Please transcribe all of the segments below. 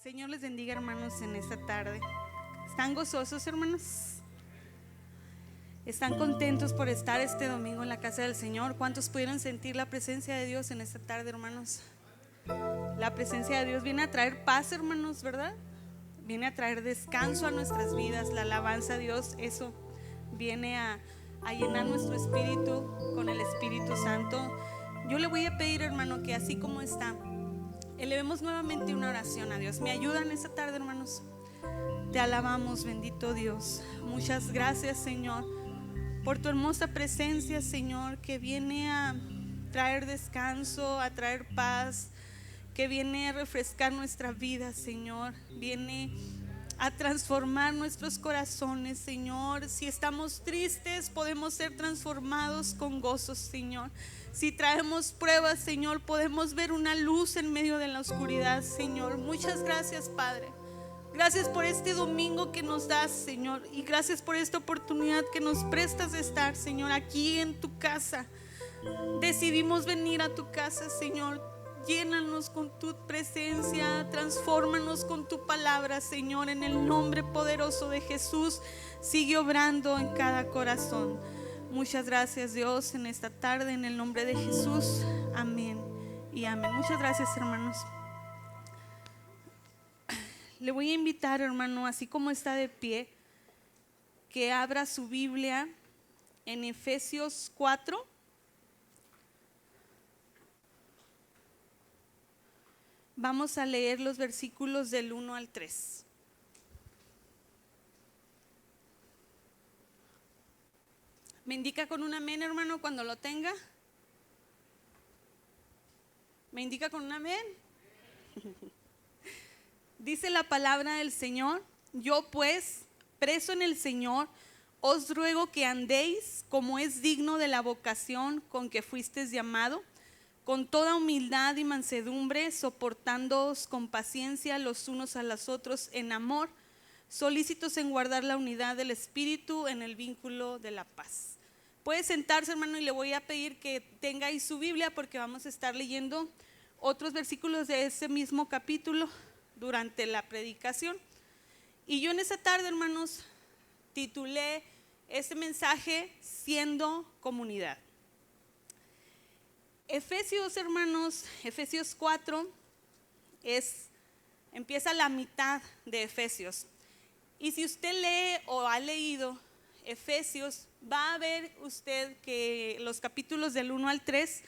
Señor les bendiga, hermanos, en esta tarde. ¿Están gozosos, hermanos? ¿Están contentos por estar este domingo en la casa del Señor? ¿Cuántos pudieron sentir la presencia de Dios en esta tarde, hermanos? La presencia de Dios viene a traer paz, hermanos, ¿verdad? Viene a traer descanso a nuestras vidas. La alabanza a Dios, eso viene a llenar nuestro espíritu con el Espíritu Santo. Yo le voy a pedir, hermano, que así como está, elevemos nuevamente una oración a Dios. ¿Me ayudan esta tarde, hermanos? Te alabamos, bendito Dios. Muchas gracias, Señor, por tu hermosa presencia, Señor, que viene a traer descanso, a traer paz, que viene a refrescar nuestra vida, Señor. Viene a transformar nuestros corazones, Señor. Si estamos tristes, podemos ser transformados con gozo, Señor. Si traemos pruebas, Señor, podemos ver una luz en medio de la oscuridad, Señor. Muchas gracias, Padre. Gracias por este domingo que nos das, Señor, y gracias por esta oportunidad que nos prestas de estar, Señor, aquí en tu casa. Decidimos venir a tu casa, Señor. Llénanos con tu presencia, transfórmanos con tu palabra, Señor, en el nombre poderoso de Jesús. Sigue obrando en cada corazón. Muchas gracias, Dios, en esta tarde, en el nombre de Jesús. Amén y amén. Muchas gracias, hermanos. Le voy a invitar, hermano, así como está de pie, que abra su Biblia en Efesios 4. Vamos a leer los versículos del 1 al 3. ¿Me indica con un amén, hermano, cuando lo tenga? ¿Me indica con un amén? Dice la palabra del Señor: yo pues, preso en el Señor, os ruego que andéis como es digno de la vocación con que fuisteis llamado, con toda humildad y mansedumbre, soportándoos con paciencia los unos a los otros en amor, solícitos en guardar la unidad del Espíritu en el vínculo de la paz. Puede sentarse, hermano, y le voy a pedir que tenga ahí su Biblia, porque vamos a estar leyendo otros versículos de ese mismo capítulo durante la predicación. Y yo en esta tarde, hermanos, titulé este mensaje Siendo Comunidad. Efesios, hermanos, Efesios 4 empieza la mitad de Efesios. Y si usted lee o ha leído Efesios, va a ver usted que los capítulos del 1 al 3,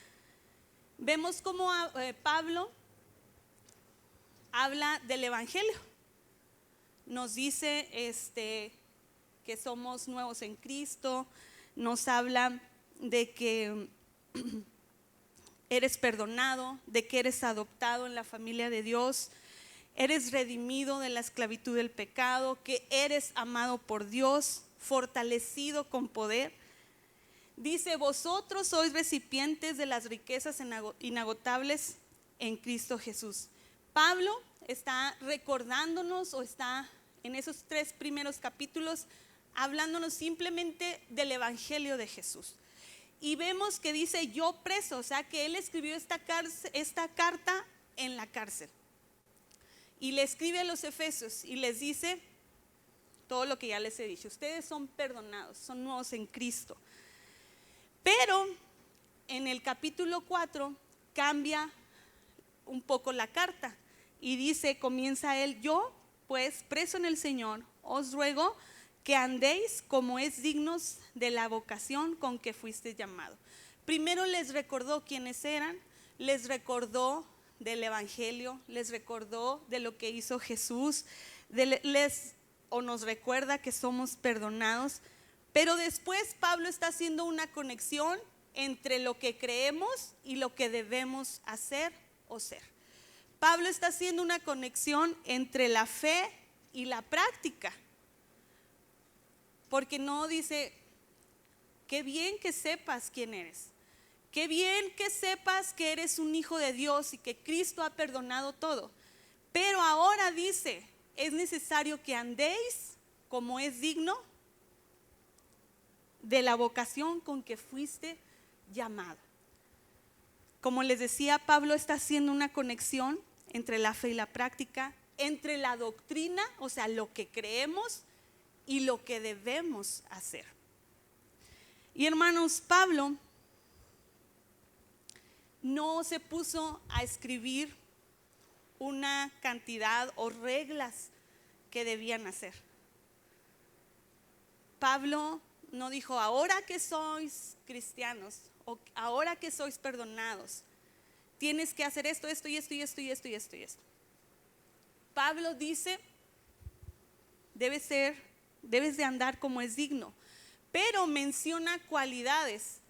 vemos cómo Pablo habla del Evangelio. Nos dice que somos nuevos en Cristo, nos habla de que eres perdonado, de que eres adoptado en la familia de Dios, eres redimido de la esclavitud del pecado, que eres amado por Dios, fortalecido con poder. Dice: vosotros sois recipientes de las riquezas inagotables en Cristo Jesús. Pablo está recordándonos, o está en esos 3 primeros capítulos hablándonos simplemente del Evangelio de Jesús. Y vemos que dice yo preso, o sea que él escribió esta carta en la cárcel. Y le escribe a los efesios y les dice todo lo que ya les he dicho. Ustedes son perdonados, son nuevos en Cristo. Pero en el capítulo 4 cambia un poco la carta y dice, comienza él: yo pues, preso en el Señor, os ruego que andéis como es dignos de la vocación con que fuiste llamado. Primero les recordó quiénes eran, les recordó del Evangelio, les recordó de lo que hizo Jesús, nos recuerda que somos perdonados. Pero después Pablo está haciendo una conexión entre lo que creemos y lo que debemos hacer o ser. Pablo está haciendo una conexión entre la fe y la práctica. Porque no dice: qué bien que sepas quién eres, qué bien que sepas que eres un hijo de Dios y que Cristo ha perdonado todo. Pero ahora dice: es necesario que andéis como es digno de la vocación con que fuiste llamado. Como les decía, Pablo está haciendo una conexión entre la fe y la práctica, entre la doctrina, o sea, lo que creemos y lo que debemos hacer. Y hermanos, Pablo no se puso a escribir una cantidad o reglas que debían hacer. Pablo no dijo, ahora que sois cristianos o ahora que sois perdonados, tienes que hacer esto, esto y esto y esto y esto y esto y esto. Pablo dice, debes de andar como es digno, pero menciona cualidades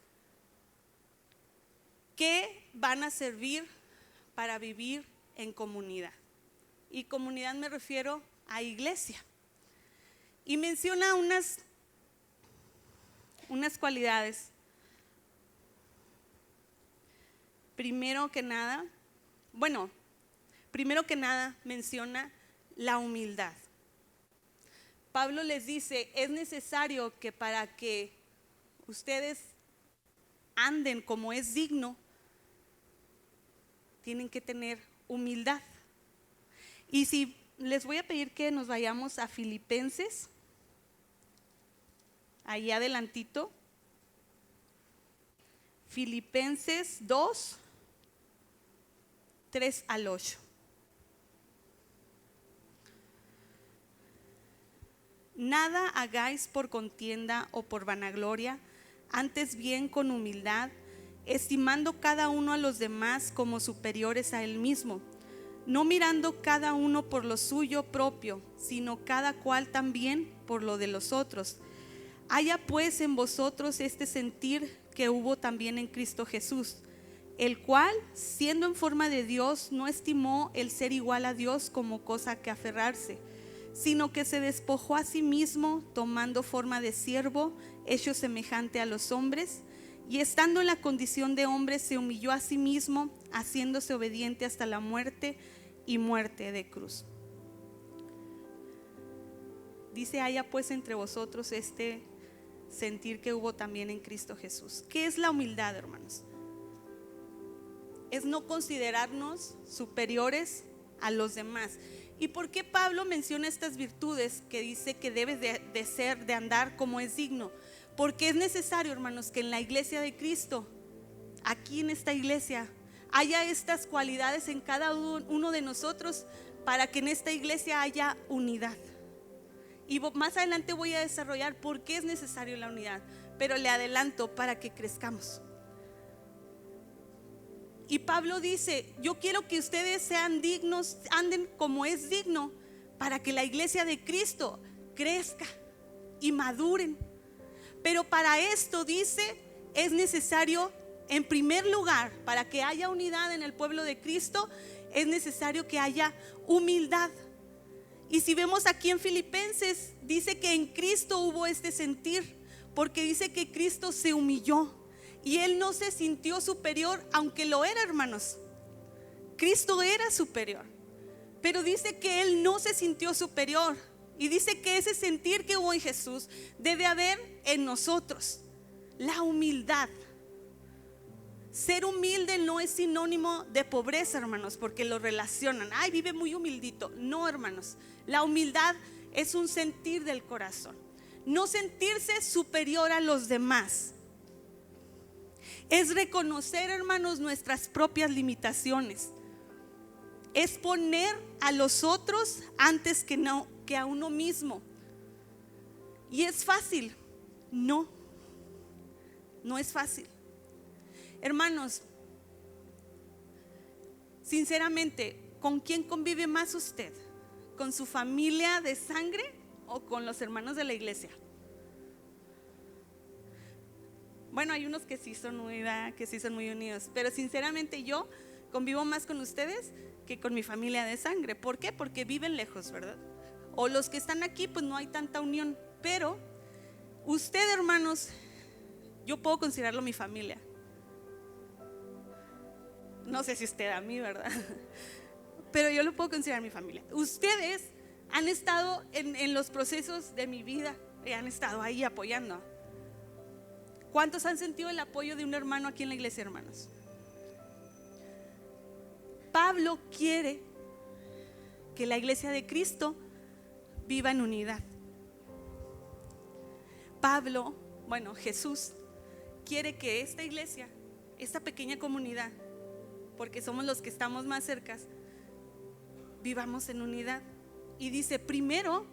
que van a servir para vivir en comunidad. Y comunidad me refiero a iglesia. Y menciona unas cualidades. Primero que nada menciona la humildad. Pablo les dice, es necesario que para que ustedes anden como es digno, tienen que tener humildad. Y si les voy a pedir que nos vayamos a Filipenses, ahí adelantito, Filipenses 2, 3 al 8. Nada hagáis por contienda o por vanagloria, antes bien con humildad, estimando cada uno a los demás como superiores a él mismo, no mirando cada uno por lo suyo propio, sino cada cual también por lo de los otros. Haya pues en vosotros este sentir que hubo también en Cristo Jesús, el cual, siendo en forma de Dios, no estimó el ser igual a Dios como cosa que aferrarse, sino que se despojó a sí mismo, tomando forma de siervo, hecho semejante a los hombres, y estando en la condición de hombre se humilló a sí mismo, haciéndose obediente hasta la muerte y muerte de cruz. Dice, haya pues entre vosotros este sentir que hubo también en Cristo Jesús. ¿Qué es la humildad, hermanos? Es no considerarnos superiores a los demás. ¿Y por qué Pablo menciona estas virtudes que dice que debes de andar como es digno? Porque es necesario, hermanos, que en la iglesia de Cristo, aquí en esta iglesia, haya estas cualidades en cada uno de nosotros para que en esta iglesia haya unidad. Y más adelante voy a desarrollar por qué es necesario la unidad, pero le adelanto, para que crezcamos. Y Pablo dice, yo quiero que ustedes sean dignos, anden como es digno, para que la iglesia de Cristo crezca y maduren. Pero para esto, dice, es necesario, en primer lugar, para que haya unidad en el pueblo de Cristo, es necesario que haya humildad. Y si vemos aquí en Filipenses, dice que en Cristo hubo este sentir, porque dice que Cristo se humilló. Y Él no se sintió superior, aunque lo era, hermanos. Cristo era superior, pero dice que Él no se sintió superior. Y dice que ese sentir que hubo en Jesús debe haber en nosotros. La humildad. Ser humilde no es sinónimo de pobreza, hermanos, porque lo relacionan. Ay, vive muy humildito. No, hermanos. La humildad es un sentir del corazón. No sentirse superior a los demás. Es reconocer, hermanos, nuestras propias limitaciones. Es poner a los otros antes que a uno mismo. ¿Y es fácil? No, no es fácil. Hermanos, sinceramente, ¿con quién convive más usted? ¿Con su familia de sangre o con los hermanos de la iglesia? Bueno, hay unos que sí son muy unidos, pero sinceramente yo convivo más con ustedes que con mi familia de sangre. ¿Por qué? Porque viven lejos, ¿verdad? O los que están aquí, pues no hay tanta unión. Pero usted, hermanos, yo puedo considerarlo mi familia. No sé si usted a mí, ¿verdad? Pero yo lo puedo considerar mi familia. Ustedes han estado en los procesos de mi vida y han estado ahí apoyando. ¿Cuántos han sentido el apoyo de un hermano aquí en la iglesia, hermanos? Pablo quiere que la iglesia de Cristo viva en unidad. Pablo, Jesús quiere que esta iglesia, esta pequeña comunidad, porque somos los que estamos más cercas, vivamos en unidad. Y dice, primero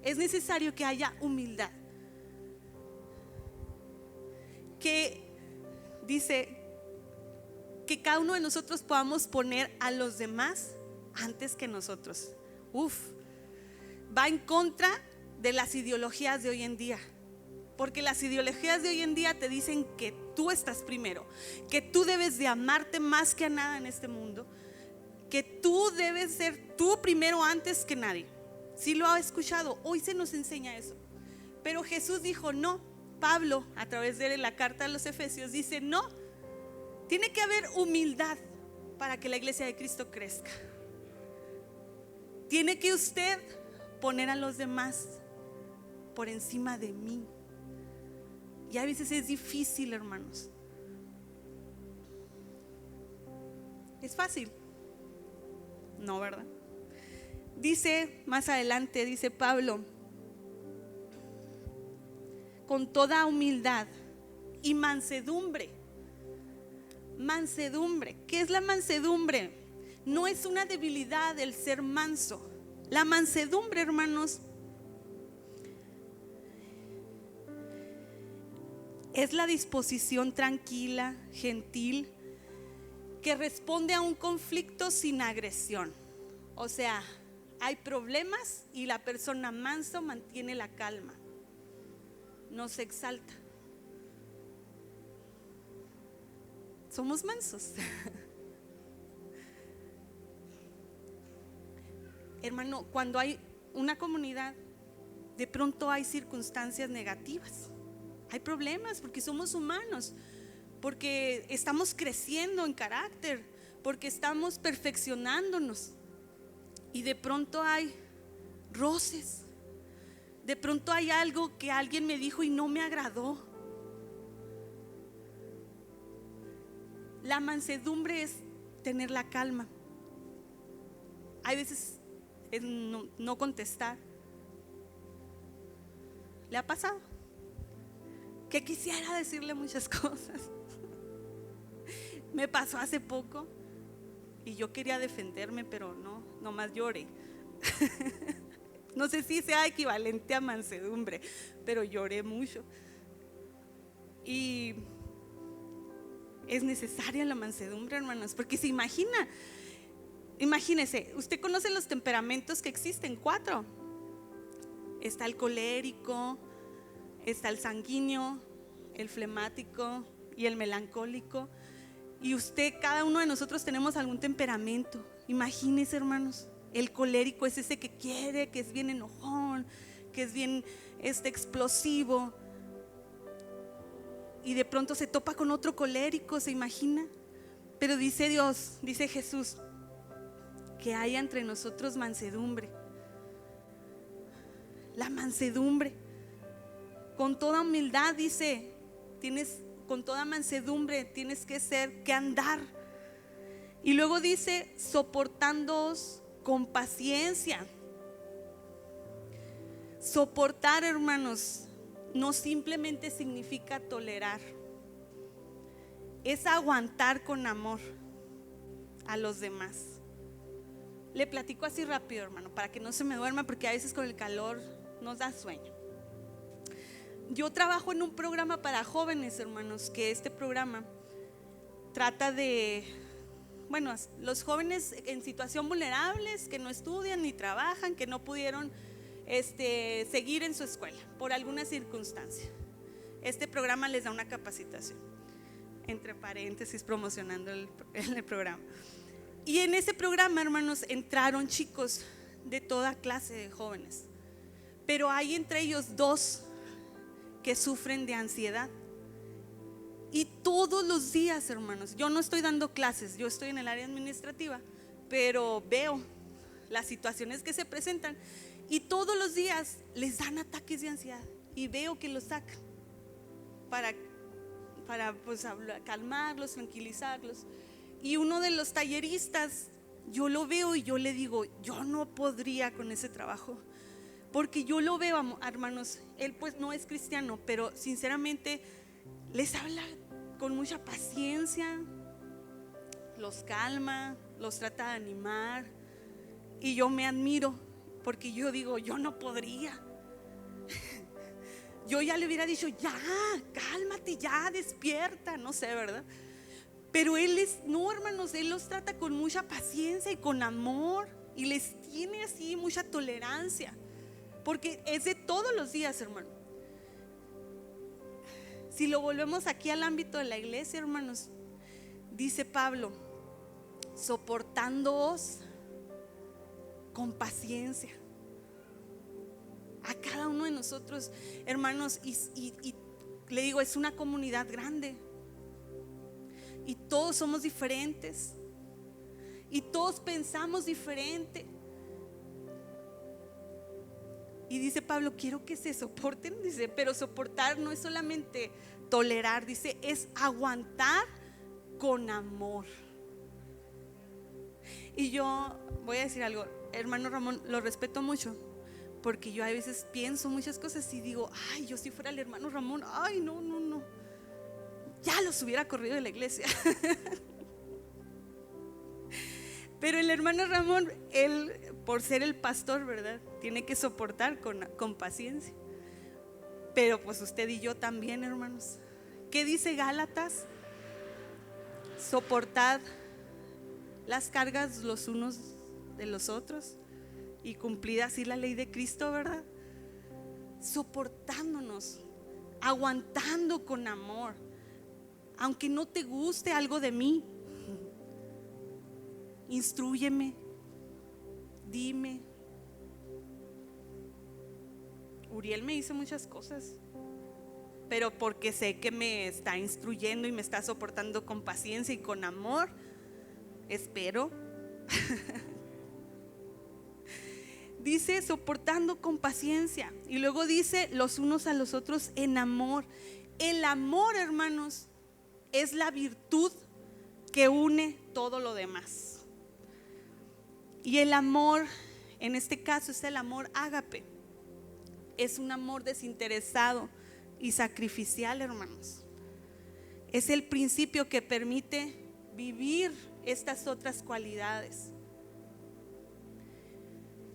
es necesario que haya humildad. Que dice que cada uno de nosotros podamos poner a los demás antes que nosotros. Va en contra de las ideologías de hoy en día. Porque las ideologías de hoy en día te dicen que tú estás primero, que tú debes de amarte más que a nada en este mundo, que tú debes ser tú primero antes que nadie. Si lo ha escuchado, hoy se nos enseña eso. Pero Jesús dijo no. Pablo, a través de la carta a los Efesios, dice no, tiene que haber humildad para que la iglesia de Cristo crezca. Tiene que usted poner a los demás por encima de mí. Y a veces es difícil, hermanos. ¿Es fácil? No, ¿verdad? Dice más adelante, dice Pablo, con toda humildad y mansedumbre. Mansedumbre, ¿qué es la mansedumbre? No es una debilidad el ser manso. La mansedumbre, hermanos, es la disposición tranquila, gentil, que responde a un conflicto sin agresión. O sea, hay problemas y la persona manso mantiene la calma, no se exalta. Somos mansos. Hermano, cuando hay una comunidad, de pronto hay circunstancias negativas, hay problemas porque somos humanos, porque estamos creciendo en carácter, porque estamos perfeccionándonos. Y de pronto hay roces, de pronto hay algo que alguien me dijo y no me agradó. La mansedumbre es tener la calma. Hay veces es no contestar. ¿Le ha pasado? Que quisiera decirle muchas cosas. Me pasó hace poco y yo quería defenderme, pero no, nomás lloré. No sé si sea equivalente a mansedumbre, pero lloré mucho. Y es necesaria la mansedumbre, hermanos, porque imagínese, usted conoce los temperamentos que existen, 4. Está el colérico, está el sanguíneo, el flemático y el melancólico. Y cada uno de nosotros tenemos algún temperamento. Imagínese, hermanos, el colérico es ese que quiere, que es bien enojón, que es bien explosivo. Y de pronto se topa con otro colérico, ¿se imagina? Pero dice Dios, dice Jesús, que haya entre nosotros mansedumbre. La mansedumbre, con toda humildad, dice, con toda mansedumbre tienes que andar. Y luego dice, soportándoos con paciencia. Soportar, hermanos, no simplemente significa tolerar, es aguantar con amor a los demás. Le platico así rápido, hermano, para que no se me duerma, porque a veces con el calor nos da sueño. Yo trabajo en un programa para jóvenes, hermanos, que este programa trata de, los jóvenes en situación vulnerables, que no estudian ni trabajan, que no pudieron seguir en su escuela por alguna circunstancia. Este programa les da una capacitación, entre paréntesis, promocionando el programa. Y en ese programa, hermanos, entraron chicos de toda clase de jóvenes, pero hay entre ellos 2 que sufren de ansiedad. Y todos los días, hermanos, yo no estoy dando clases, yo estoy en el área administrativa, pero veo las situaciones que se presentan y todos los días les dan ataques de ansiedad y veo que los sacan para calmarlos, tranquilizarlos. Y uno de los talleristas yo lo veo y yo le digo, yo no podría con ese trabajo. Porque yo lo veo, hermanos, él pues no es cristiano, pero sinceramente les habla con mucha paciencia, los calma, los trata de animar. Y yo me admiro, porque yo digo, yo no podría. Yo ya le hubiera dicho, ya, cálmate, ya, despierta, no sé, ¿verdad? Pero no, hermanos, él los trata con mucha paciencia y con amor, y les tiene así mucha tolerancia. Porque es de todos los días, hermano. Si lo volvemos aquí al ámbito de la iglesia, hermanos, dice Pablo, soportándoos con paciencia a cada uno de nosotros, hermanos. Y le digo, es una comunidad grande y todos somos diferentes y todos pensamos diferente. Y dice Pablo, quiero que se soporten, dice, pero soportar no es solamente tolerar, dice, es aguantar con amor. Y yo voy a decir algo, hermano Ramón, lo respeto mucho, porque yo a veces pienso muchas cosas y digo, ay, yo si fuera el hermano Ramón, ay, no, ya los hubiera corrido de la iglesia. Pero el hermano Ramón, él, por ser el pastor, ¿verdad?, tiene que soportar con paciencia. Pero pues usted y yo también, hermanos. ¿Qué dice Gálatas? Soportad las cargas los unos de los otros y cumplid así la ley de Cristo, ¿verdad? Soportándonos, aguantando con amor, aunque no te guste algo de mí. Instrúyeme, dime. Uriel me dice muchas cosas, pero porque sé que me está instruyendo y me está soportando con paciencia y con amor, espero. Dice soportando con paciencia, y luego dice los unos a los otros en amor. El amor, hermanos, es la virtud que une todo lo demás. Y el amor, en este caso, es el amor ágape. Es un amor desinteresado y sacrificial, hermanos. Es el principio que permite vivir estas otras cualidades.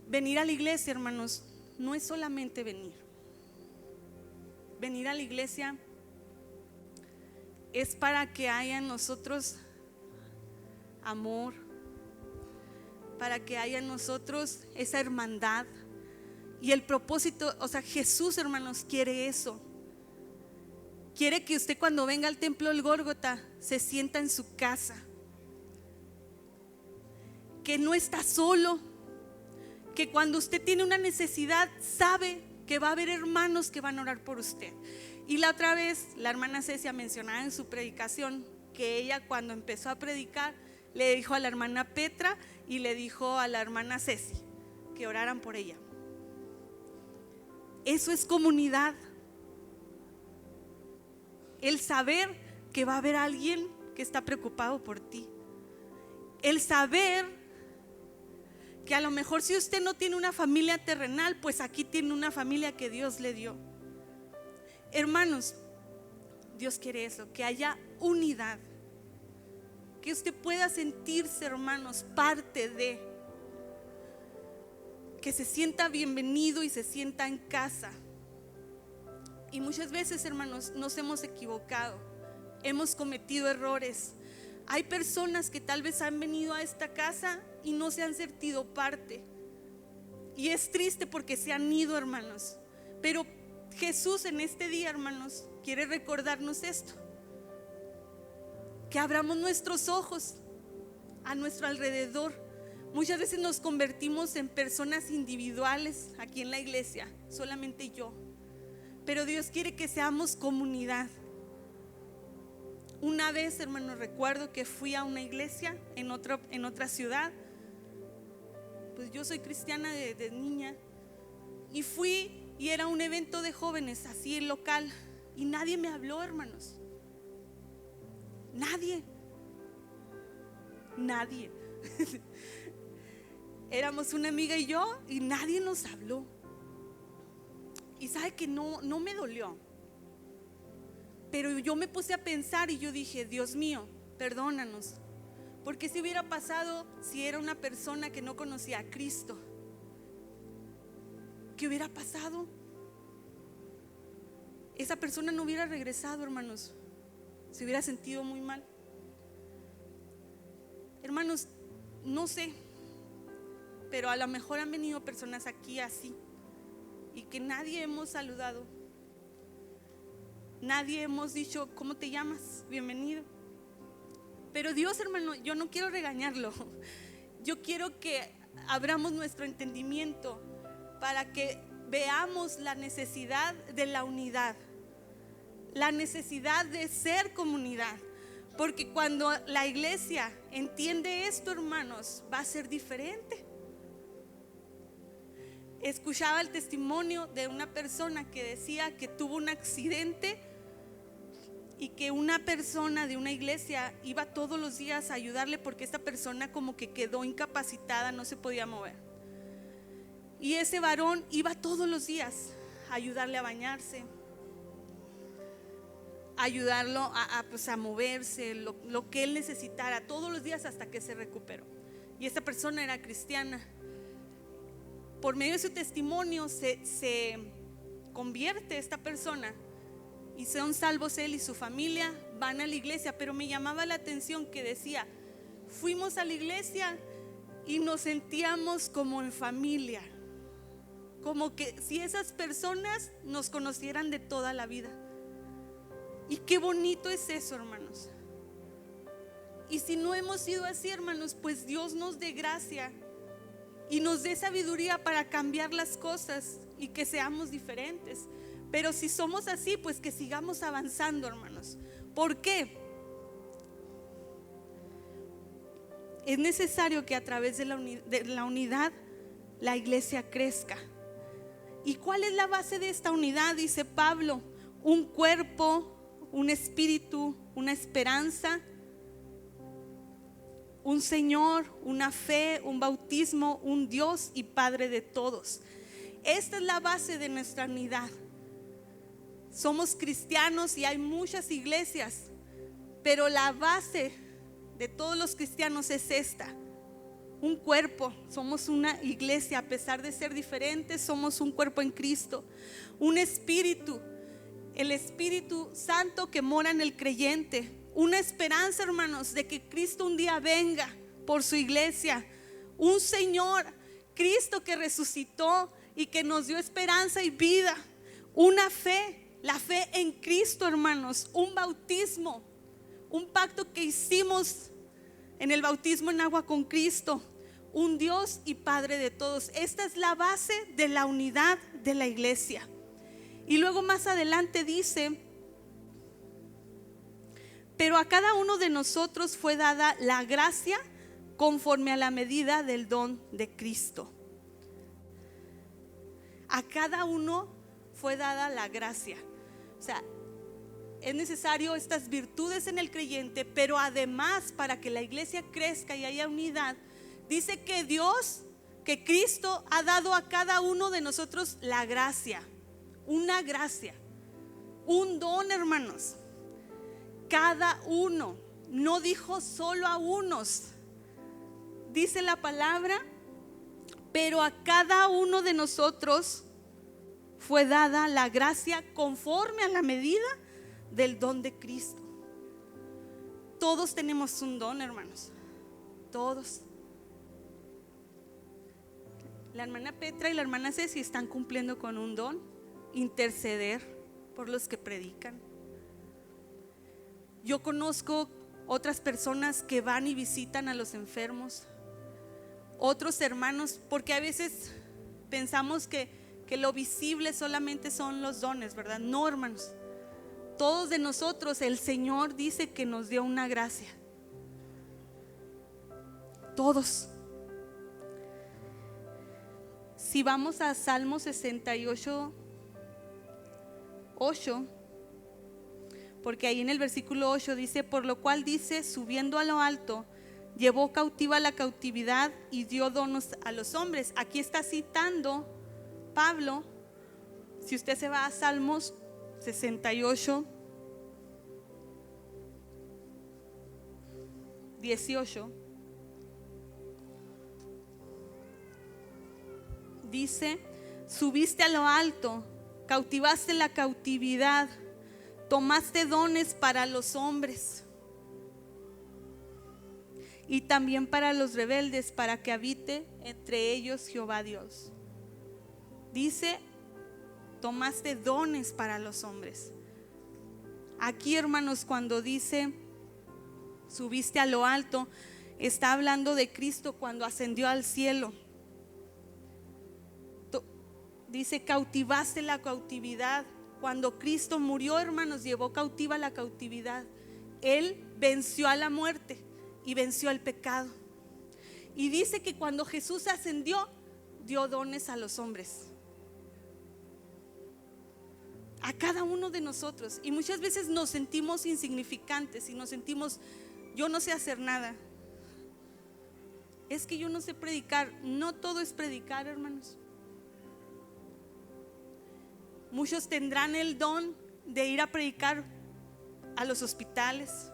Venir a la iglesia, hermanos, no es solamente venir. Venir a la iglesia es para que haya en nosotros amor, para que haya en nosotros esa hermandad. Y el propósito, o sea, Jesús, hermanos, quiere eso. Quiere que usted cuando venga al templo del Gólgota se sienta en su casa, que no está solo, que cuando usted tiene una necesidad sabe que va a haber hermanos que van a orar por usted. Y la otra vez la hermana Cecia mencionaba en su predicación que ella, cuando empezó a predicar, le dijo a la hermana Petra y le dijo a la hermana Ceci que oraran por ella. Eso es comunidad. El saber que va a haber alguien que está preocupado por ti. El saber que a lo mejor si usted no tiene una familia terrenal, pues aquí tiene una familia que Dios le dio. Hermanos, Dios quiere eso, que haya unidad, que usted pueda sentirse, hermanos, parte de, que se sienta bienvenido y se sienta en casa. Y muchas veces, hermanos, nos hemos equivocado, hemos cometido errores. Hay personas que tal vez han venido a esta casa y no se han sentido parte, y es triste porque se han ido, hermanos. Pero Jesús en este día, hermanos, quiere recordarnos esto, que abramos nuestros ojos a nuestro alrededor. Muchas veces nos convertimos en personas individuales aquí en la iglesia, solamente yo. Pero Dios quiere que seamos comunidad. Una vez, hermano, recuerdo que fui a una iglesia en otra ciudad. Pues yo soy cristiana de niña, y fui, y era un evento de jóvenes así en local, y nadie me habló, hermanos. Nadie. Éramos una amiga y yo, y nadie nos habló. Y sabe que no me dolió, pero yo me puse a pensar y yo dije: Dios mío, perdónanos, porque si hubiera pasado si era una persona que no conocía a Cristo? ¿Qué hubiera pasado? Esa persona no hubiera regresado, hermanos. Se hubiera sentido muy mal. Hermanos, no sé, pero a lo mejor han venido personas aquí así y que nadie hemos saludado, nadie hemos dicho: ¿cómo te llamas? Bienvenido. Pero Dios, hermano, yo no quiero regañarlo. Yo quiero que abramos nuestro entendimiento para que veamos la necesidad de la unidad, la necesidad de ser comunidad. Porque cuando la iglesia entiende esto, hermanos, va a ser diferente. Escuchaba el testimonio de una persona que decía que tuvo un accidente y que una persona de una iglesia iba todos los días a ayudarle porque esta persona como que quedó incapacitada, no se podía mover. Y ese varón iba todos los días a ayudarle a bañarse, a ayudarlo a moverse, lo que él necesitara, todos los días hasta que se recuperó. Y esta persona era cristiana. Por medio de su testimonio se convierte esta persona y son salvos él y su familia, van a la iglesia. Pero me llamaba la atención que decía: fuimos a la iglesia y nos sentíamos como en familia, como que si esas personas nos conocieran de toda la vida. Y qué bonito es eso, hermanos. Y si no hemos sido así, hermanos, pues Dios nos dé gracia y nos dé sabiduría para cambiar las cosas y que seamos diferentes. Pero si somos así, pues que sigamos avanzando, hermanos. ¿Por qué? Es necesario que a través de la unidad la iglesia crezca. ¿Y cuál es la base de esta unidad? Dice Pablo: un cuerpo, un espíritu, una esperanza, un Señor, una fe, un bautismo, un Dios y Padre de todos. Esta es la base de nuestra unidad. Somos cristianos y hay muchas iglesias, pero la base de todos los cristianos es esta: un cuerpo. Somos una iglesia, a pesar de ser diferentes, somos un cuerpo en Cristo. Un espíritu, el Espíritu Santo que mora en el creyente. Una esperanza, hermanos, de que Cristo un día venga por su iglesia. Un Señor, Cristo que resucitó y que nos dio esperanza y vida. Una fe, la fe en Cristo, hermanos. Un bautismo, un pacto que hicimos en el bautismo en agua con Cristo. Un Dios y Padre de todos. Esta es la base de la unidad de la iglesia. Y luego más adelante dice: pero a cada uno de nosotros fue dada la gracia conforme a la medida del don de Cristo. A cada uno fue dada la gracia. O sea, es necesario estas virtudes en el creyente, pero además, para que la iglesia crezca y haya unidad, dice que Dios, que Cristo ha dado a cada uno de nosotros la gracia. Una gracia, un don, hermanos. Cada uno, no dijo solo a unos. Dice la palabra: pero a cada uno de nosotros fue dada la gracia conforme a la medida del don de Cristo. Todos tenemos un don, hermanos. Todos. La hermana Petra y la hermana Ceci están cumpliendo con un don: interceder por los que predican. Yo conozco otras personas que van y visitan a los enfermos, otros hermanos, porque a veces pensamos que lo visible solamente son los dones, ¿verdad? No, hermanos. Todos de nosotros el Señor dice que nos dio una gracia. Todos. Si vamos a Salmo 68, 8, porque ahí en el versículo 8 dice: por lo cual dice, subiendo a lo alto, llevó cautiva la cautividad y dio dones a los hombres. Aquí está citando Pablo, si usted se va a Salmos 68, 18, dice: subiste a lo alto, cautivaste la cautividad, tomaste dones para los hombres y también para los rebeldes, para que habite entre ellos Jehová Dios. Dice: tomaste dones para los hombres. Aquí, hermanos, cuando dice subiste a lo alto, está hablando de Cristo cuando ascendió al cielo. Dice: cautivaste la cautividad. Cuando Cristo murió, hermanos, llevó cautiva la cautividad. Él venció a la muerte y venció el pecado. Y dice que cuando Jesús ascendió, dio dones a los hombres, a cada uno de nosotros. Y muchas veces nos sentimos insignificantes y nos sentimos: yo no sé hacer nada, es que yo no sé predicar. No todo es predicar, hermanos. Muchos tendrán el don de ir a predicar a los hospitales.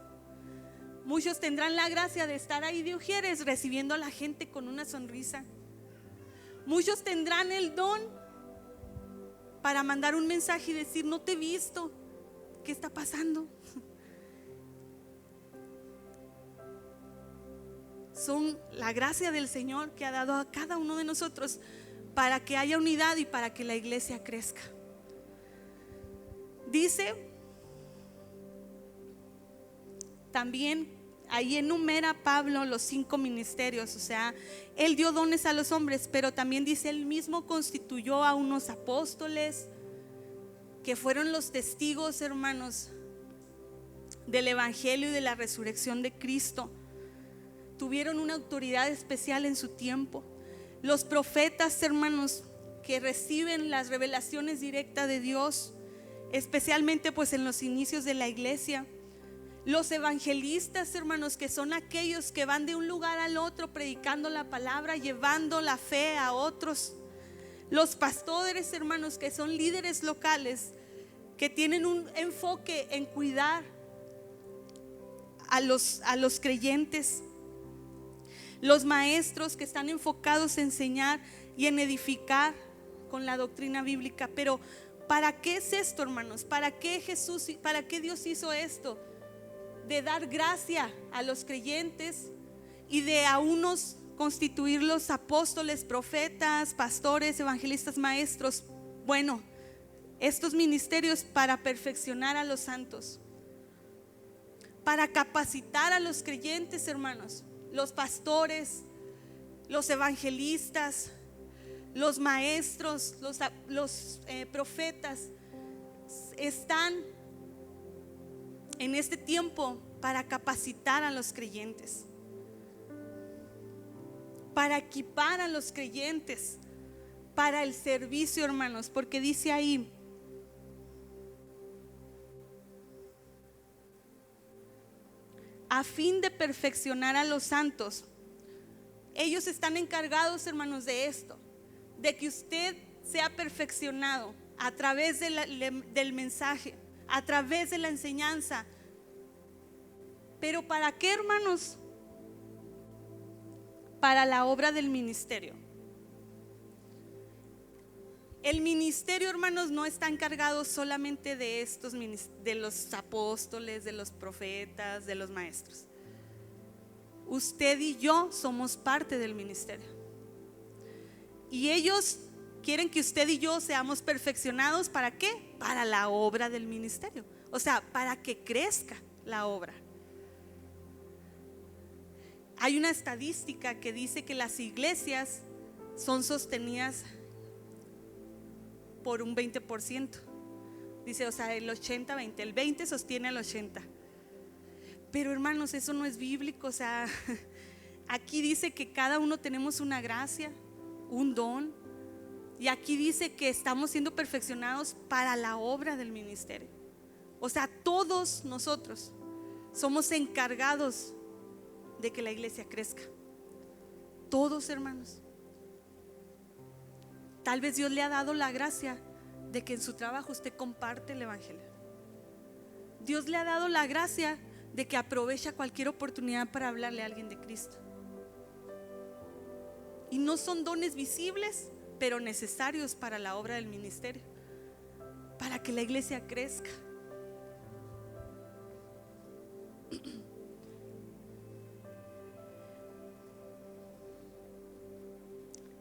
Muchos tendrán la gracia de estar ahí de ujieres recibiendo a la gente con una sonrisa. Muchos tendrán el don para mandar un mensaje y decir: no te he visto, ¿qué está pasando? Son la gracia del Señor que ha dado a cada uno de nosotros para que haya unidad y para que la iglesia crezca. Dice también, ahí enumera Pablo los 5 ministerios. O sea, él dio dones a los hombres, pero también dice: él mismo constituyó a unos apóstoles que fueron los testigos, hermanos, del evangelio y de la resurrección de Cristo. Tuvieron una autoridad especial en su tiempo. Los profetas, hermanos, que reciben las revelaciones directas de Dios, especialmente pues en los inicios de la iglesia. Los evangelistas, hermanos, que son aquellos que van de un lugar al otro predicando la palabra, llevando la fe a otros. Los pastores, hermanos, que son líderes locales, que tienen un enfoque en cuidar a los creyentes. Los maestros, que están enfocados en enseñar y en edificar con la doctrina bíblica. Pero ¿para qué es esto, hermanos? ¿Para qué Dios hizo esto? De dar gracia a los creyentes y de a unos constituirlos apóstoles, profetas, pastores, evangelistas, maestros. Bueno, estos ministerios para perfeccionar a los santos, para capacitar a los creyentes, hermanos. Los pastores, los evangelistas, los maestros, los profetas están en este tiempo para capacitar a los creyentes, para equipar a los creyentes para el servicio, hermanos, porque dice ahí: a fin de perfeccionar a los santos. Ellos están encargados, hermanos, de esto, de que usted sea perfeccionado a través del mensaje, a través de la enseñanza. ¿Pero para qué, hermanos? Para la obra del ministerio. El ministerio, hermanos, no está encargado solamente de estos, de los apóstoles, de los profetas, de los maestros. Usted y yo somos parte del ministerio. Y ellos quieren que usted y yo seamos perfeccionados. ¿Para qué? Para la obra del ministerio. O sea, para que crezca la obra. Hay una estadística que dice que las iglesias son sostenidas por un 20%. Dice, o sea, el 80-20, el 20 sostiene al 80. Pero, hermanos, eso no es bíblico. O sea, aquí dice que cada uno tenemos una gracia, un don. Y aquí dice que estamos siendo perfeccionados para la obra del ministerio. O sea, todos nosotros somos encargados de que la iglesia crezca. Todos, hermanos. Tal vez Dios le ha dado la gracia de que en su trabajo usted comparte el evangelio. Dios le ha dado la gracia de que aprovecha cualquier oportunidad para hablarle a alguien de Cristo. Y no son dones visibles, pero necesarios para la obra del ministerio, para que la iglesia crezca.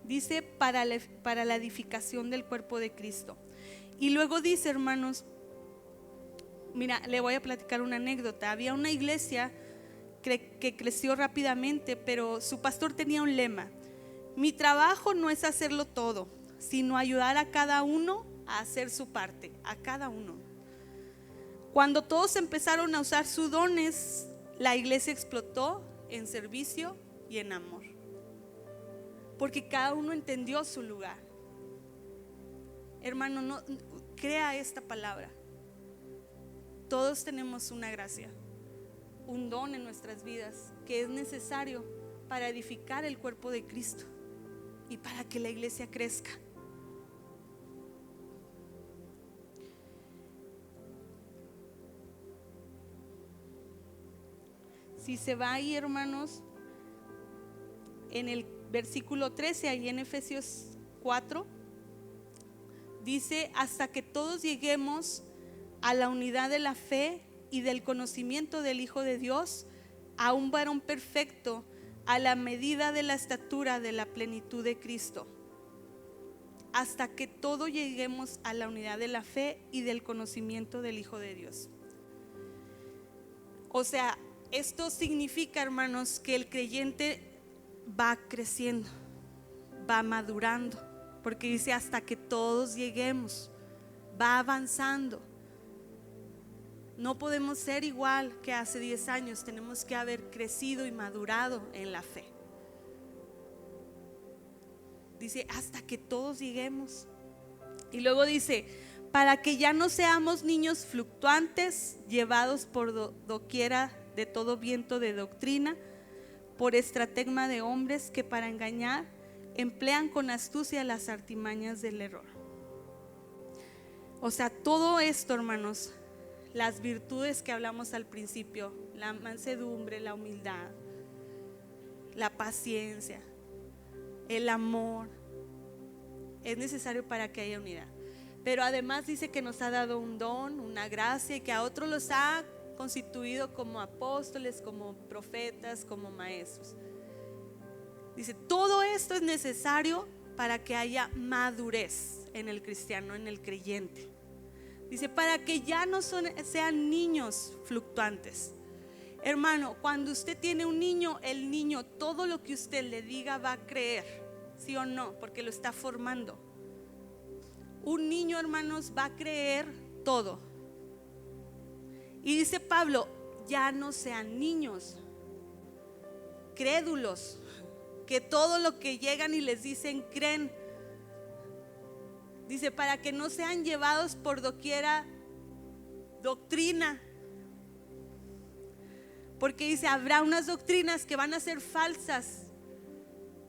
Dice para la edificación del cuerpo de Cristo. Y luego dice, hermanos, mira, le voy a platicar una anécdota. Había una iglesia que creció rápidamente, pero su pastor tenía un lema: mi trabajo no es hacerlo todo, sino ayudar a cada uno a hacer su parte, a cada uno. Cuando todos empezaron a usar sus dones, la iglesia explotó en servicio y en amor, porque cada uno entendió su lugar. Hermano, no crea esta palabra. Todos tenemos una gracia, un don en nuestras vidas que es necesario para edificar el cuerpo de Cristo y para que la iglesia crezca. Si se va ahí, hermanos, en el versículo 13, ahí en Efesios 4, dice: hasta que todos lleguemos a la unidad de la fe y del conocimiento del Hijo de Dios, a un varón perfecto, a la medida de la estatura de la plenitud de Cristo. Hasta que todos lleguemos a la unidad de la fe y del conocimiento del Hijo de Dios. O sea, esto significa, hermanos, que el creyente va creciendo, va madurando, porque dice hasta que todos lleguemos, va avanzando. No podemos ser igual que hace 10 años, tenemos que haber crecido y madurado en la fe. Dice hasta que todos lleguemos. Y luego dice: para que ya no seamos niños fluctuantes, llevados por doquiera de todo viento de doctrina, por estratagema de hombres que para engañar emplean con astucia las artimañas del error. O sea, todo esto, hermanos, las virtudes que hablamos al principio, la mansedumbre, la humildad, la paciencia, el amor, es necesario para que haya unidad. Pero además dice que nos ha dado un don, una gracia, y que a otros los ha constituido como apóstoles, como profetas, como maestros. Dice, todo esto es necesario para que haya madurez en el cristiano, en el creyente. Dice, para que ya no sean niños fluctuantes. Hermano, cuando usted tiene un niño, el niño todo lo que usted le diga va a creer, ¿sí o no? Porque lo está formando. Un niño, hermanos, va a creer todo. Y dice Pablo, ya no sean niños crédulos, que todo lo que llegan y les dicen creen. Dice, para que no sean llevados por doquiera doctrina. Porque dice, habrá unas doctrinas que van a ser falsas,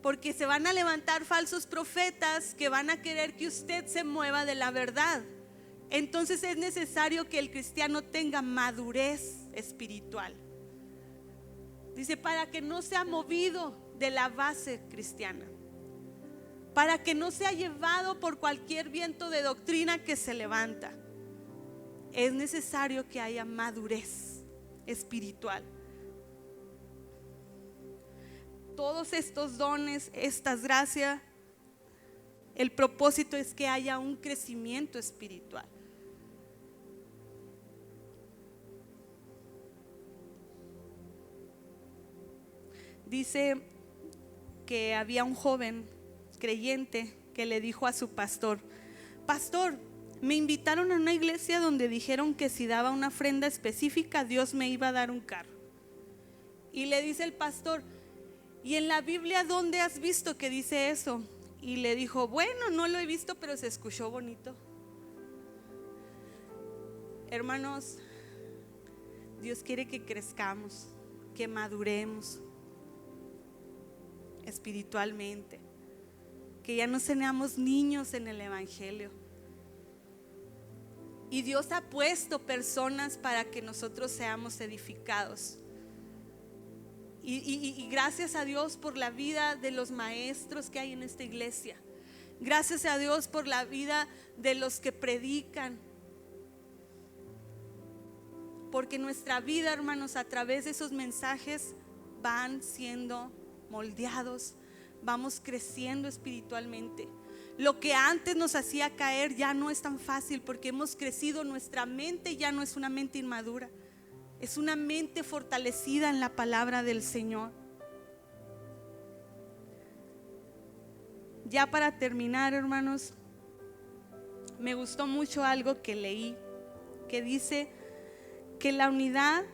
porque se van a levantar falsos profetas que van a querer que usted se mueva de la verdad. Entonces es necesario que el cristiano tenga madurez espiritual. Dice, para que no sea movido de la base cristiana, para que no sea llevado por cualquier viento de doctrina que se levanta. Es necesario que haya madurez espiritual. Todos estos dones, estas gracias, el propósito es que haya un crecimiento espiritual. Dice que había un joven creyente que le dijo a su pastor: pastor, me invitaron a una iglesia donde dijeron que si daba una ofrenda específica Dios me iba a dar un carro. Y le dice el pastor: ¿y en la Biblia dónde has visto que dice eso? Y le dijo, bueno, no lo he visto, pero se escuchó bonito. Hermanos, Dios quiere que crezcamos, que maduremos, espiritualmente, que ya no seamos niños en el Evangelio. Y Dios ha puesto personas para que nosotros seamos edificados. Y gracias a Dios por la vida de los maestros que hay en esta iglesia. Gracias a Dios por la vida de los que predican. Porque nuestra vida, hermanos, a través de esos mensajes van siendo moldeados, vamos creciendo espiritualmente. Lo que antes nos hacía caer ya no es tan fácil porque hemos crecido. Nuestra mente ya no es una mente inmadura, es una mente fortalecida en la palabra del Señor. Ya para terminar, hermanos, me gustó mucho algo que leí, que dice que la unidad,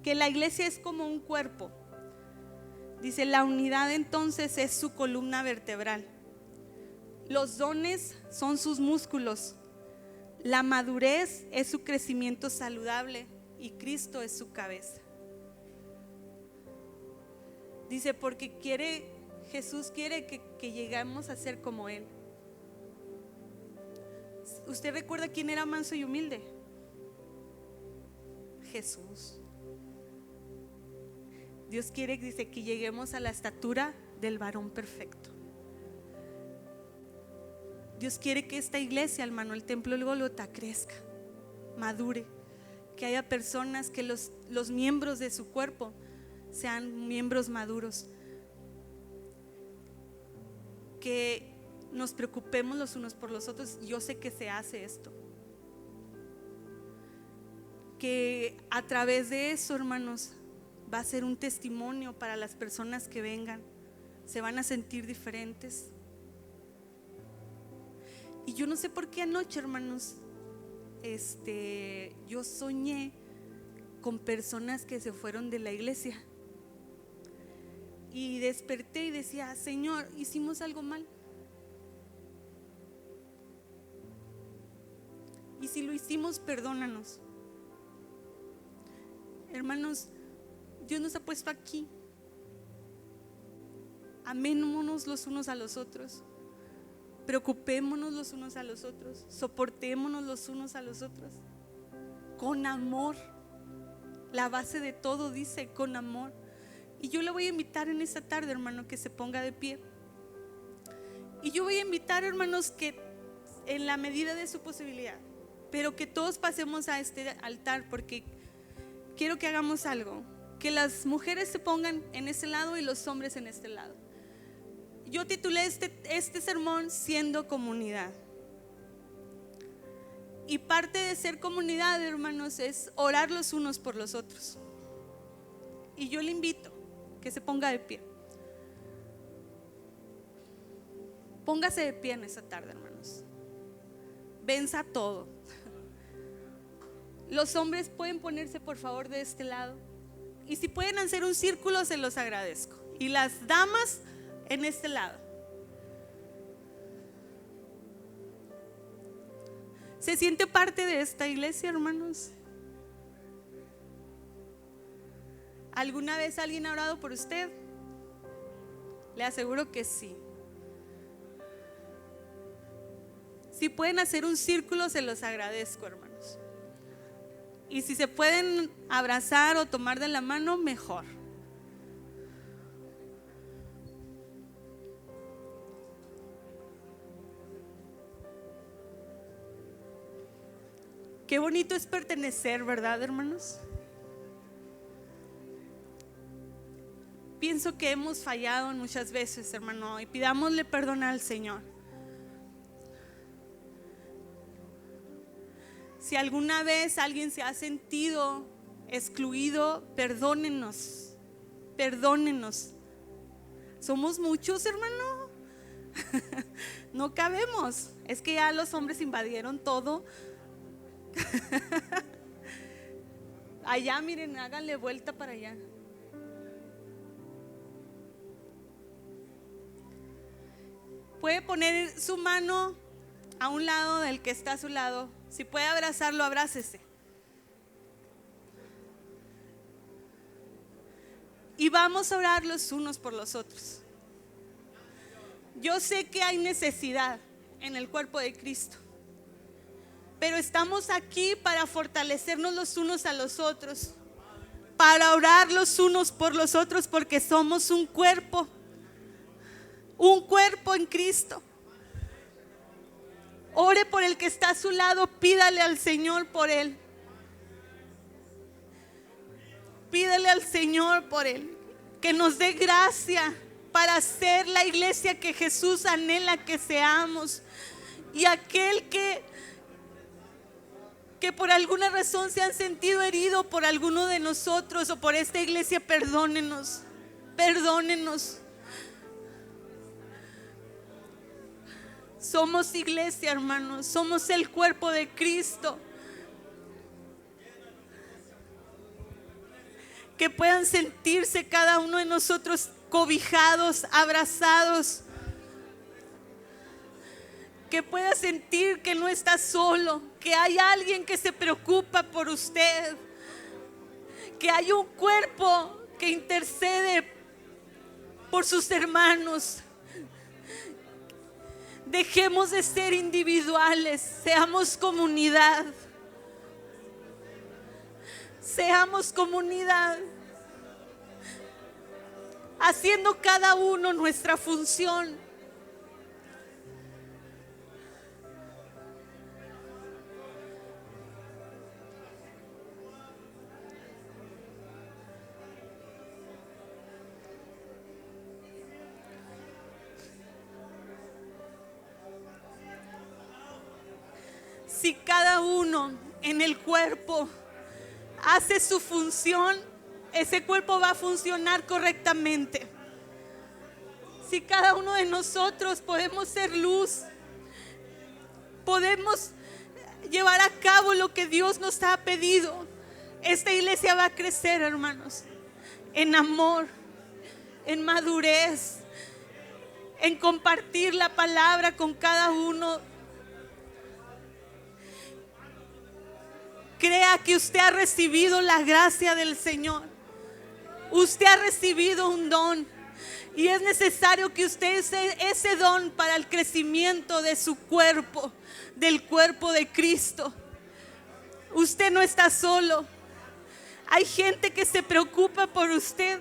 que la iglesia es como un cuerpo. Dice, la unidad entonces es su columna vertebral. Los dones son sus músculos. La madurez es su crecimiento saludable y Cristo es su cabeza. Dice, porque Jesús quiere que lleguemos a ser como Él. ¿Usted recuerda quién era manso y humilde? Jesús. Dios quiere, dice, que lleguemos a la estatura del varón perfecto. Dios quiere que esta iglesia, hermano, el templo del Gólgota, crezca, madure, que haya personas, que los miembros de su cuerpo sean miembros maduros, que nos preocupemos los unos por los otros. Yo sé que se hace esto, que a través de eso, hermanos, va a ser un testimonio para las personas que vengan, se van a sentir diferentes. Y yo no sé por qué anoche, hermanos, yo soñé con personas que se fueron de la iglesia. Y desperté y decía, Señor, hicimos algo mal. Y si lo hicimos, perdónanos. Hermanos, Dios nos ha puesto aquí. Amémonos los unos a los otros. Preocupémonos los unos a los otros. Soportémonos los unos a los otros. Con amor. La base de todo dice con amor. Y yo le voy a invitar en esta tarde, hermano, que se ponga de pie. Y yo voy a invitar, hermanos, que en la medida de su posibilidad, pero que todos pasemos a este altar, porque quiero que hagamos algo. Que las mujeres se pongan en ese lado y los hombres en este lado. Yo titulé este sermón Siendo Comunidad. Y parte de ser comunidad, hermanos, es orar los unos por los otros. Y yo le invito que se ponga de pie. Póngase de pie en esta tarde, hermanos. Venza todo. Los hombres pueden ponerse, por favor, de este lado. Y si pueden hacer un círculo, se los agradezco. Y las damas en este lado. ¿Se siente parte de esta iglesia, hermanos? ¿Alguna vez alguien ha orado por usted? Le aseguro que sí. Si pueden hacer un círculo, se los agradezco, hermanos. Y si se pueden abrazar o tomar de la mano, mejor. Qué bonito es pertenecer, ¿verdad, hermanos? Pienso que hemos fallado muchas veces, hermano, y pidámosle perdón al Señor. Si alguna vez alguien se ha sentido excluido, perdónenos, perdónenos. Somos muchos, hermano. No cabemos. Es que ya los hombres invadieron todo. Allá, miren, háganle vuelta para allá. Puede poner su mano a un lado del que está a su lado. Si puede abrazarlo, abrácese. Y vamos a orar los unos por los otros. Yo sé que hay necesidad en el cuerpo de Cristo, pero estamos aquí para fortalecernos los unos a los otros, para orar los unos por los otros, porque somos un cuerpo en Cristo. Ore por el que está a su lado, pídale al Señor por él. Pídale al Señor por él, que nos dé gracia para ser la iglesia que Jesús anhela que seamos. Y aquel que por alguna razón se han sentido herido por alguno de nosotros o por esta iglesia, perdónenos. Somos iglesia, hermanos, somos el cuerpo de Cristo. Que puedan sentirse cada uno de nosotros cobijados, abrazados. Que pueda sentir que no está solo, que hay alguien que se preocupa por usted, que hay un cuerpo que intercede por sus hermanos. Dejemos de ser individuales, seamos comunidad. Seamos comunidad, haciendo cada uno nuestra función. Si cada uno en el cuerpo hace su función, ese cuerpo va a funcionar correctamente. Si cada uno de nosotros podemos ser luz, podemos llevar a cabo lo que Dios nos ha pedido, esta iglesia va a crecer, hermanos, en amor, en madurez, en compartir la palabra con cada uno. Crea que usted ha recibido la gracia del Señor. Usted ha recibido un don y es necesario que usted use ese don para el crecimiento de su cuerpo, del cuerpo de Cristo. Usted no está solo. Hay gente que se preocupa por usted.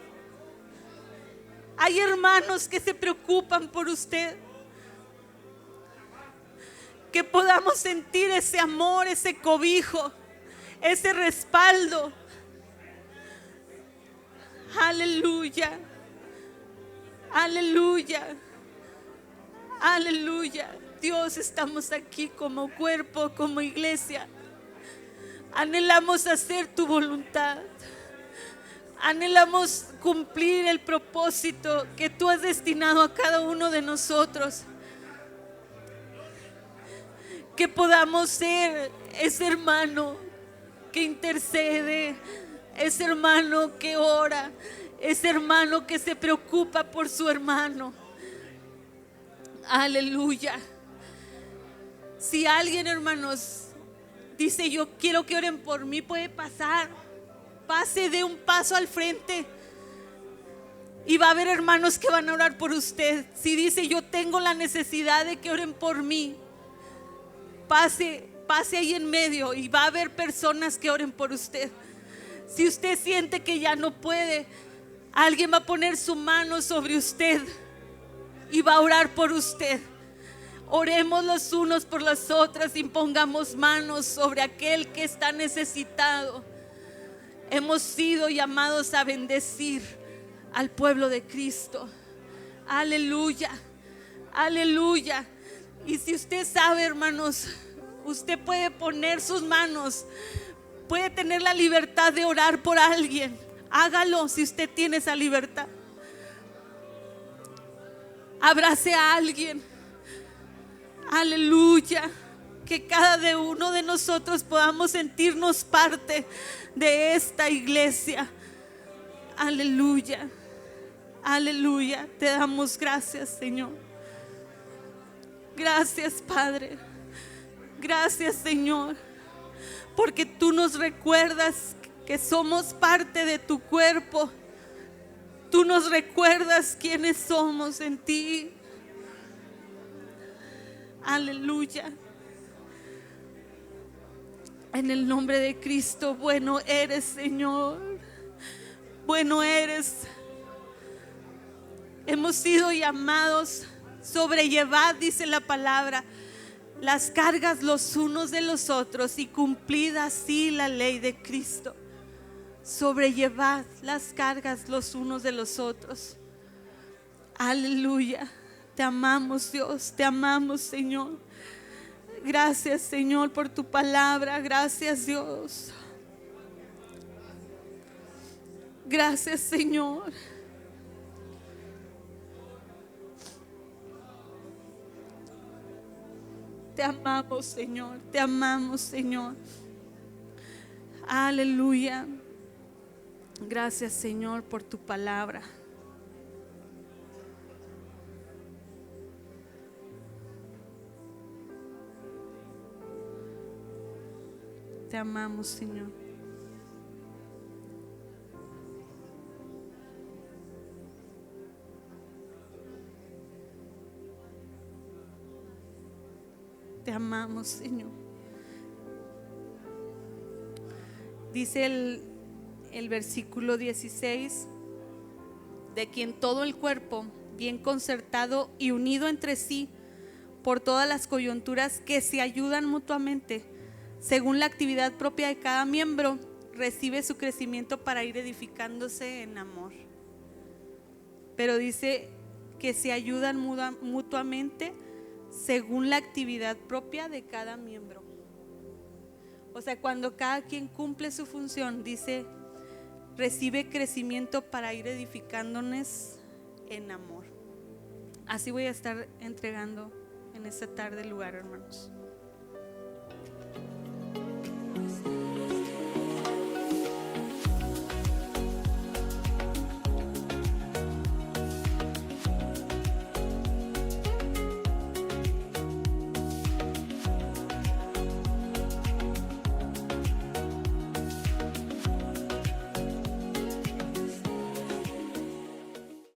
Hay hermanos que se preocupan por usted. Que podamos sentir ese amor, ese cobijo, ese respaldo. Aleluya, aleluya, aleluya. Dios, estamos aquí como cuerpo, como iglesia. Anhelamos hacer tu voluntad. Anhelamos cumplir el propósito que tú has destinado a cada uno de nosotros. Que podamos ser ese hermano que intercede, ese hermano que ora, ese hermano que se preocupa por su hermano. Aleluya. Si alguien, hermanos, dice yo quiero que oren por mí, puede pasar. Pase, de un paso al frente y va a haber hermanos que van a orar por usted. Si dice yo tengo la necesidad de que oren por mí, pase ahí en medio y va a haber personas que oren por usted. Si usted siente que ya no puede, alguien va a poner su mano sobre usted y va a orar por usted. Oremos los unos por las otras, impongamos manos sobre aquel que está necesitado. Hemos sido llamados a bendecir al pueblo de Cristo. Aleluya, aleluya. Y si usted sabe, hermanos, usted puede poner sus manos, puede tener la libertad de orar por alguien. Hágalo si usted tiene esa libertad. Abrace a alguien. Aleluya. Que cada uno de nosotros podamos sentirnos parte de esta iglesia. Aleluya. Aleluya. Te damos gracias, Señor. Gracias, Padre. Gracias, Señor, porque tú nos recuerdas que somos parte de tu cuerpo. Tú nos recuerdas quiénes somos en ti. Aleluya. En el nombre de Cristo, bueno eres, Señor. Bueno eres. Hemos sido llamados sobrellevad, dice la palabra, las cargas los unos de los otros y cumplida así la ley de Cristo. Sobrellevad las cargas los unos de los otros. Aleluya. Te amamos, Dios, te amamos, Señor. Gracias, Señor, por tu palabra. Gracias, Dios. Gracias, Señor. Te amamos, Señor. Te amamos, Señor. Aleluya. Gracias, Señor, por tu palabra. Te amamos, Señor. Te amamos, Señor. Dice el versículo 16, de quien todo el cuerpo, bien concertado y unido entre sí por todas las coyunturas que se ayudan mutuamente, según la actividad propia de cada miembro, recibe su crecimiento para ir edificándose en amor. Pero dice que se ayudan mutuamente según la actividad propia de cada miembro. O sea, cuando cada quien cumple su función, dice, recibe crecimiento para ir edificándonos en amor. Así voy a estar entregando en esta tarde el lugar, hermanos.